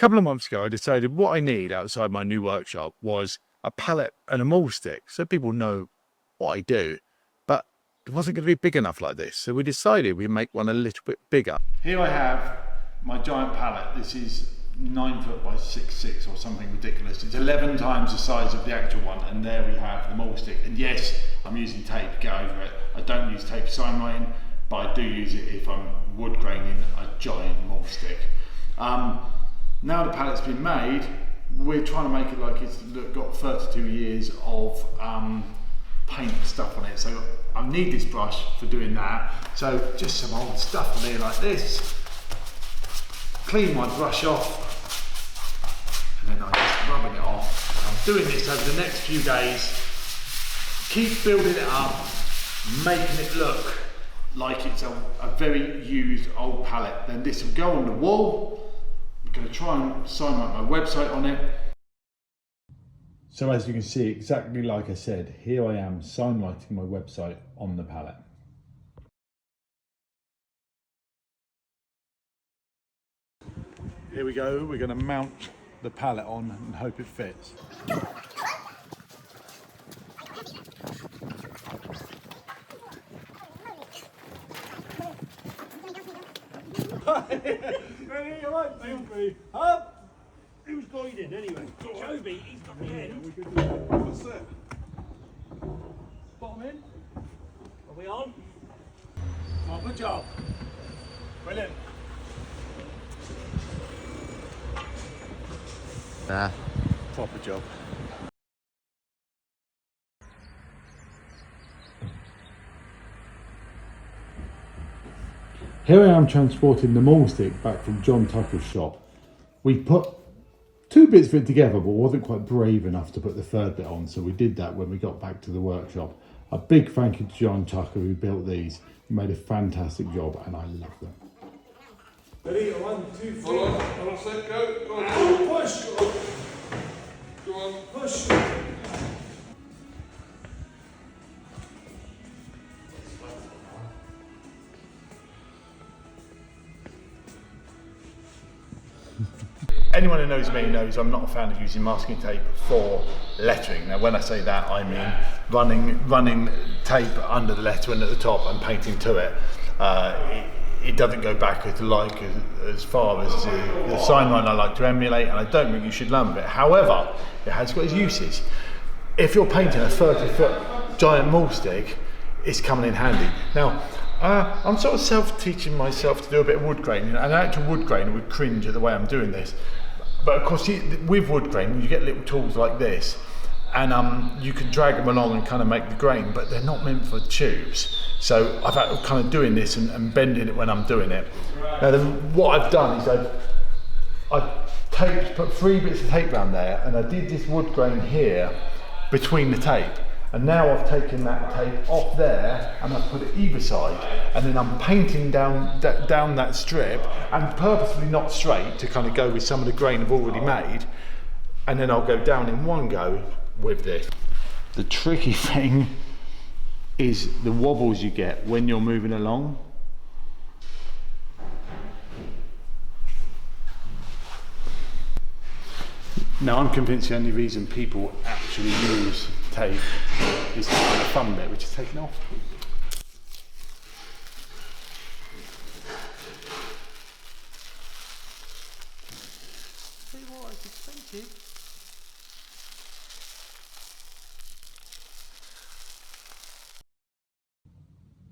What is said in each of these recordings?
couple of months ago, I decided what I need outside my new workshop was a pallet and a mahl stick, so people know what I do. But it wasn't going to be big enough like this, so we decided we'd make one a little bit bigger. Here I have my giant pallet. This is 9 foot by 6'6" or something ridiculous. It's 11 times the size of the actual one, and there we have the mahl stick. And yes, I'm using tape, get over it. I don't use tape signwriting, but I do use it if I'm wood graining a giant mahl stick. Now the pallet's been made, we're trying to make it like it's got 32 years of paint stuff on it. So I need this brush for doing that. So just some old stuff on here like this. Clean my brush off, and then I'm just rubbing it off. I'm doing this over the next few days. Keep building it up, making it look like it's a very used old pallet. Then this will go on the wall. I'm going to try and sign my website on it. So as you can see, exactly like I said, here I am signwriting my website on the pallet. Here we go, we're going to mount the pallet on and hope it fits. Ready, alright, Joby. Up! Who's guiding anyway? Joby, he's got the head. What's that? Bottom in. Are we on? Oh, good job. Brilliant. Proper job. Here I am transporting the mahl stick back from John Tucker's shop. We put 2 bits of it together, but wasn't quite brave enough to put the 3rd bit on, so we did that when we got back to the workshop. A big thank you to John Tucker who built these. He made a fantastic job and I love them. Ready? 1, 2, 3. Hold on a sec, go on. Push! Go on. Push! Anyone who knows me knows I'm not a fan of using masking tape for lettering. Now when I say that, I mean running tape under the letter and at the top and painting to it. It doesn't go back as far as the sign line I like to emulate, and I don't think you should learn it. However, it has got its uses. If you're painting a 30-foot giant mahl stick, it's coming in handy. Now, I'm sort of self-teaching myself to do a bit of wood graining. An actual wood grainer would cringe at the way I'm doing this. But of course, with wood grain, you get little tools like this, and you can drag them along and kind of make the grain, but they're not meant for tubes. So I've had kind of doing this and bending it when I'm doing it. Now, what I've done is I've put 3 bits of tape around there, and I did this wood grain here between the tape. And now I've taken that tape off there and I've put it either side, and then I'm painting down that strip, and purposely not straight to kind of go with some of the grain I've already made, and then I'll go down in one go with this. The tricky thing is the wobbles you get when you're moving along. Now I'm convinced the only reason people actually use tape is the kind of fun bit, which is taken off. Tell you what, it's expensive.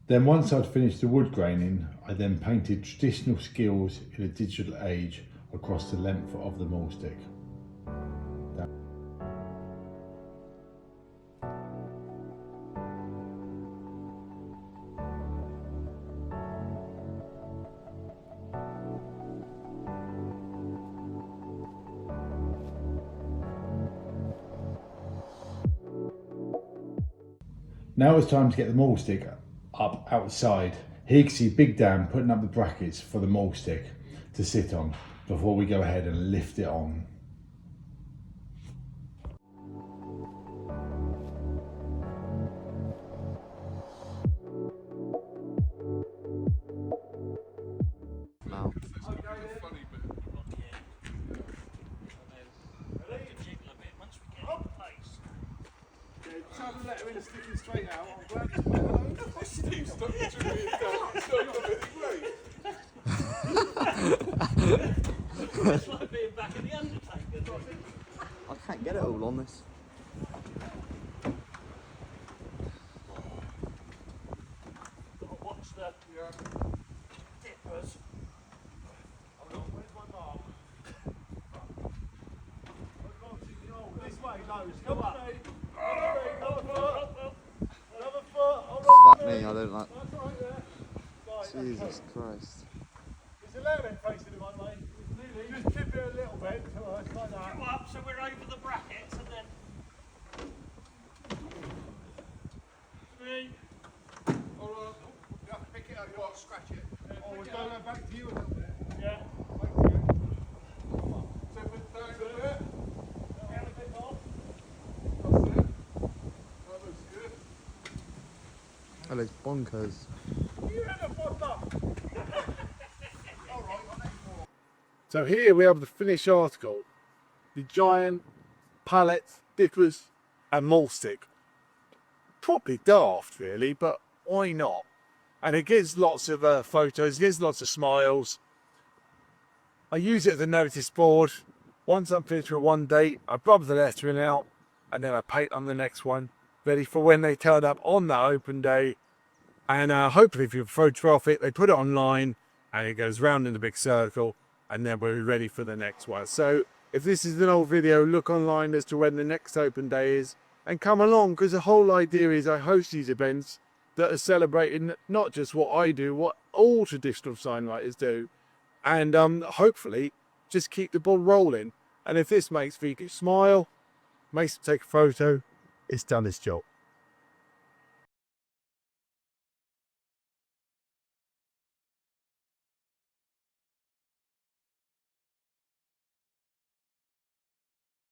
Then once I'd finished the wood graining, I then painted traditional skills in a digital age across the length of the mahl stick. Now it's time to get the mahl stick up outside. Here you can see Big Dan putting up the brackets for the mahl stick to sit on before we go ahead and lift it on. let her in sticking straight out. I'm glad it's better. Steve, stop putting me down. It's not great. It's like being back in the Undertaker. I can't get it all on this. Gotta watch the dippers. Hold on, where's my mark? This way, Lowe's. Come up. Another foot. Fuck me, I don't like. That's right there. Right, Jesus Christ. Is the lamb facing the right way? Just tip it a little bit to us, like that. Come up so we're over the brackets and then. 3. Hold on. You have to pick it up, you can't scratch it. Oh, we're going back to you a little bit. Yeah. Back to you. Tip it down a bit. Down a bit more. That's it. That looks good. That looks bonkers. You had a one up. So here we have the finished article. The giant pallet, dippers and mahl stick. Probably daft really, but why not? And it gives lots of photos, it gives lots of smiles. I use it as a notice board. Once I'm finished with one date, I rub the lettering out and then I paint on the next one, ready for when they turn up on that open day. And hopefully if you photograph it, they put it online and it goes round in a big circle and then we're ready for the next one. So if this is an old video, look online as to when the next open day is and come along, because the whole idea is I host these events that are celebrating not just what I do, what all traditional signwriters do, and hopefully just keep the ball rolling. And if this makes Vicky smile, makes them take a photo, it's done its job.